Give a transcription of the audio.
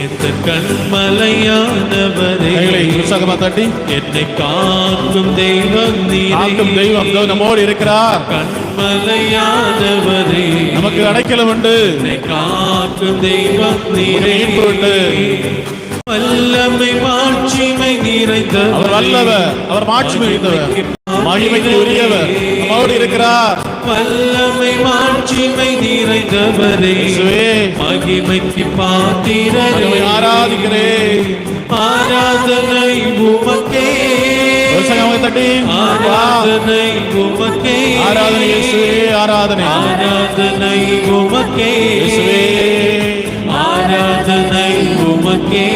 இந்த கண்மலையானவரே, உற்சாகமா தட்டி, என்னை காக்கும் தெய்வம் நீரே. காக்கும் தெய்வம் நம்மோடு இருக்கிறார். கண்மலையானவரே, நமக்கு அடைக்கலம் உண்டு. என்னை காக்கும் தெய்வம் நீரே. வல்லமை மாட்சிமை நிறைந்தவர், அவர் வல்லவர், அவர் மாட்சிமை நிறைந்தவர், மகிமைக்கு உரியவர், நம்மோடு இருக்கிறார். வல்லமை மாட்சிமை நிறைந்தவரே, மகிமைக்கு பாத்திரரே, ஆராதிக்கிறேன். ஆராதனை உமக்கே, தட்டி, ஆராதனை உமக்கே, ஆராதனை இயேசுவே, ஆராதனை, ஆராதனை உமக்கே, இயேசுவே, ஆராதனை உமக்கே.